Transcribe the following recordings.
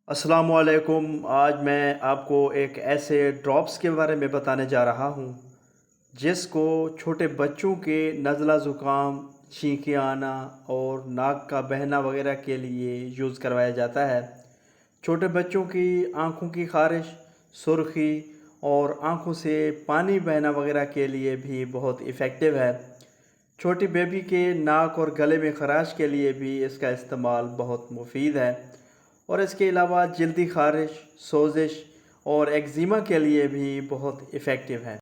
अस्सलामुअलैकुम। आज मैं आपको एक ऐसे ड्रॉप्स के बारे में बताने जा रहा हूँ जिसको छोटे बच्चों के नज़ला ज़ुकाम, छींकें आना और नाक का बहना वगैरह के लिए यूज़ करवाया जाता है। छोटे बच्चों की आँखों की ख़ारिश, सुर्खी और आँखों से पानी बहना वगैरह के लिए भी बहुत इफ़ेक्टिव है। छोटी बेबी के नाक और गले में ख़राश के लिए भी इसका इस्तेमाल बहुत मुफीद है और इसके अलावा जल्दी ख़ारिश, सोजिश और एक्जिमा के लिए भी बहुत इफ़ेक्टिव है।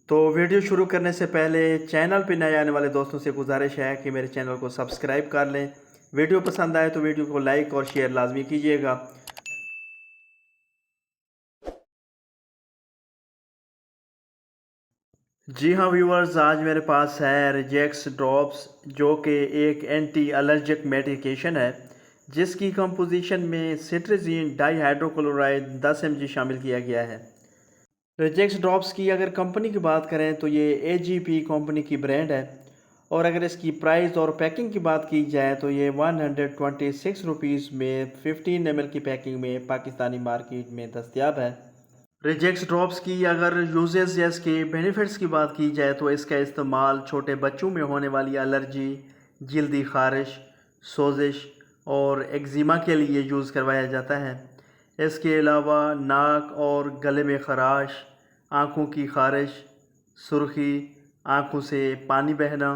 तो वीडियो शुरू करने से पहले चैनल पर नए आने वाले दोस्तों से गुजारिश है कि मेरे चैनल को सब्सक्राइब कर लें। वीडियो पसंद आए तो वीडियो को लाइक और शेयर लाजमी कीजिएगा। जी हाँ व्यूवर्स, आज मेरे पास है रिजेक्स ड्रॉप्स जो कि एक एंटी एलर्जिक मेडिकेशन है जिसकी कंपोजिशन में सिट्रजीन डाईहाइड्रोक्लोराइड 10 mg शामिल किया गया है। रिजेक्स ड्रॉप्स की अगर कंपनी की बात करें तो ये AGP कंपनी की ब्रांड है और अगर इसकी प्राइस और पैकिंग की बात की जाए तो ये 126 रुपीज़ में 15 ml की पैकिंग में पाकिस्तानी मार्केट में दस्तयाब है। रिजेक्स ड्रॉप्स की अगर यूजेस या इसके बेनिफिट्स की बात की जाए तो इसका इस्तेमाल छोटे बच्चों में होने वाली एलर्जी, जल्दी ख़ारिश, सोजिश और एक्जिमा के लिए यूज़ करवाया जाता है। इसके अलावा नाक और गले में ख़राश, आँखों की ख़ारिश, सुर्खी, आँखों से पानी बहना,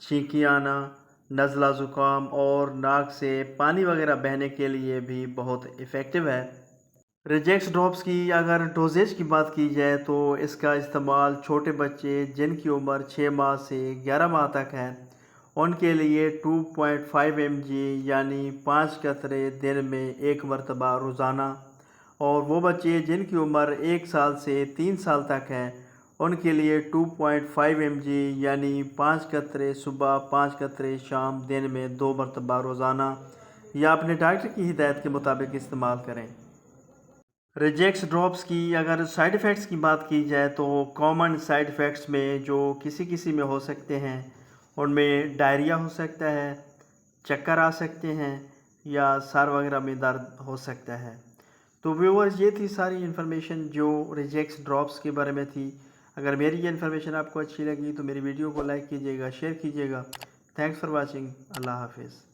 छींकी आना, नज़ला ज़ुकाम और नाक से पानी वगैरह बहने के लिए भी बहुत इफ़ेक्टिव है। रिजेक्स ड्रॉप्स की अगर डोजेज की बात की जाए तो इसका इस्तेमाल छोटे बच्चे जिनकी उम्र 6 माह से 11 माह तक है उनके लिए 2.5 mg यानी 5 कतरे दिन में एक मरतबा रोज़ाना, और वो बच्चे जिनकी उम्र 1 साल से 3 साल तक है उनके लिए 2.5 mg यानी 5 कतरे सुबह 5 कतरे शाम दिन में 2 मरतबा रोज़ाना या अपने डॉक्टर की हिदायत के मुताबिक इस्तेमाल करें। रिजेक्स ड्रॉप्स की अगर साइड इफ़ेक्ट्स की बात की जाए तो कॉमन साइड इफ़ेक्ट्स में जो किसी किसी में हो सकते हैं उनमें डायरिया हो सकता है, चक्कर आ सकते हैं या सर वगैरह में दर्द हो सकता है। तो व्यूअर्स, ये थी सारी इन्फॉर्मेशन जो रिजेक्स ड्रॉप्स के बारे में थी। अगर मेरी ये इन्फॉर्मेशन आपको अच्छी लगी तो मेरी वीडियो को लाइक कीजिएगा, शेयर कीजिएगा। Thanks for watching. अल्लाह हाफिज़।